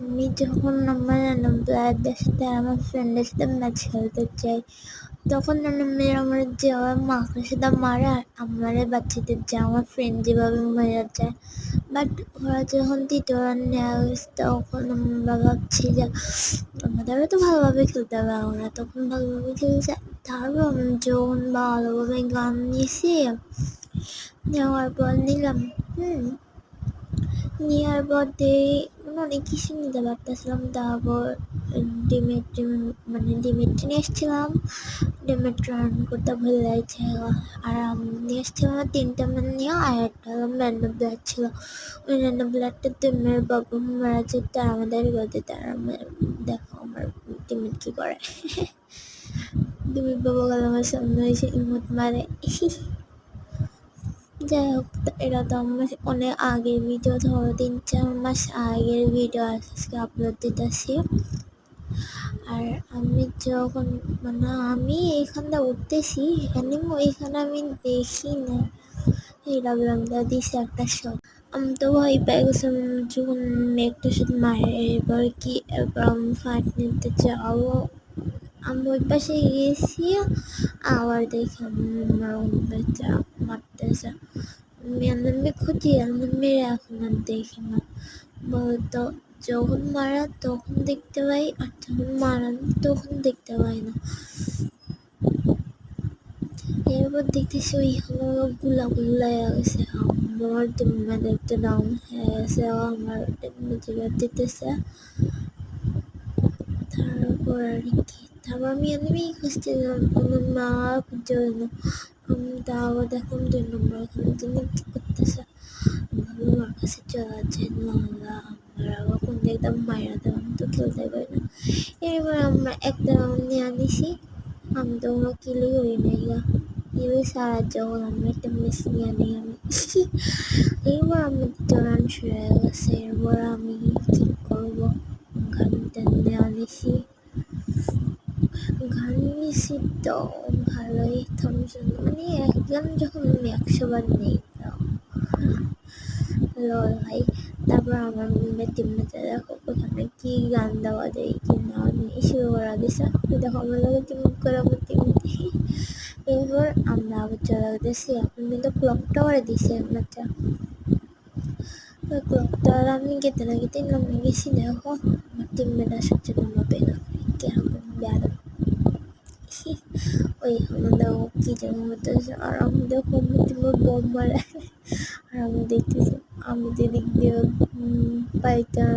আমি যখন আমার ব্লাডদের সাথে আর আমার ফ্রেন্ডের সাথে ম্যাচ খেলতে চাই, তখন মেয়েরা আমার যে আমার মাকে সাথে মারে আর আমারে বাচ্চাদের যে আমার ফ্রেন্ড যেভাবে মেরা যায়। বাট ওরা যখন তৃতীয় রাউন্ডে গেছে তখন আমরা ভাবছি যে আমাদেরও তো ভালোভাবে খেলতে হবে, ওরা তখন ভালোভাবে খেলছে। তারপর আমি যখন ভালোভাবে গান নিয়েছি, নেওয়ার পর নিলাম নেওয়ার পর অনেক কিছু নিতে পারতেছিলাম। তারপর ডিমেট্রি নিয়ে এসেছিলাম, ডিমেট্রি রান করতে ভুলে যাচ্ছে। আর আমি নিয়ে এসেছিলাম 3টা ম্যান নিয়ে, আর একটা হলো র্যান্ডম ব্লাড ছিল। ওই র্যান্ডম ব্লাডটা টিমের বাবা মারা যেত আর আমাদের বলতে তারা দেখো আমার টিমের কি করে। টিমের বাবা গেল আমার সামনে এসে ইমোট মারে। যাই হোক, এটা তো আমার অনেক আগের ভিডিও, ধরো 3-4 মাস আগের ভিডিও আজকে আপলোড দিতেছি। আর আমি যখন আমি এখানটা উঠতেছি, এখানে আমি দেখি না এই রাবলামটা দিছে একটা শট। আমি তো ভয় পেয়ে গেছিলাম যখন একটা শট মারে। এরপর আমি ফাইট নিতে যাবো, আমি ওই পাশে গেছি, আবার দেখি আমার বাচ্চা মারতেছে। আমি খুঁজি, আমি মেরে এখন আর দেখি না। বলতো যখন মারা তখন দেখতে পাই, আর যখন মারা তখন দেখতে পাই না। এরপর দেখতেছি ওই গুলা গেছে, আমার টিমমেট একটা ডাউন হয়ে গেছে, আমার টিমমেট যেভাবে দিতেছে। তারপর আর কি, তারপর আমি খুঁজছিলাম আমার মা খুঁজতে পারল। তাও দেখুন 2 নম্বর এখানে তিনি কি করতেছে, আমার কাছে চলে যায় নাহলে আমার আবার কোন একদম মায়েরা দেওয়া, আমি তো খেলতে পারি না। এবার আমরা একটা রাউন্ড নিয়ে আনিছি, আমি তো কোনো কিলই করি নাই গা। কিলে সারা যখন আমরা একটা মিস নিয়ে আনি আমি। এরপর আমার 2টা রান শুরু হয়ে গেছে। এরপর আমি কি করবো, গান টেনে আনিছি, গান নিয়েছি তো ভালোই থমসন, একদম যখন আমি 100 বার নেই লল ভাই। তারপর আমার টিমমেটে দেখো ওখানে কি গান দেওয়া যায় কি না নেই শুরু করা দিছে, দেখো আমার লোক টিম করে আমার টিমমেটে। এরপর আমরা আবার চলে গেছি, এখন কিন্তু ক্লক টাওয়ারে দিছে বাচ্চা। ক্লক টাওয়ার আমি গেতে না গেতে নামে গেছি, দেখো আমার টিমমেট আসার জন্য মাপে না কেরকম বেড়া। ওই আমাদের কি যেন হতেছে, আর আমাদের টিমের বম মারে। আর আমি দেখতেছি আমি যেদিক দিয়ে পাইতাম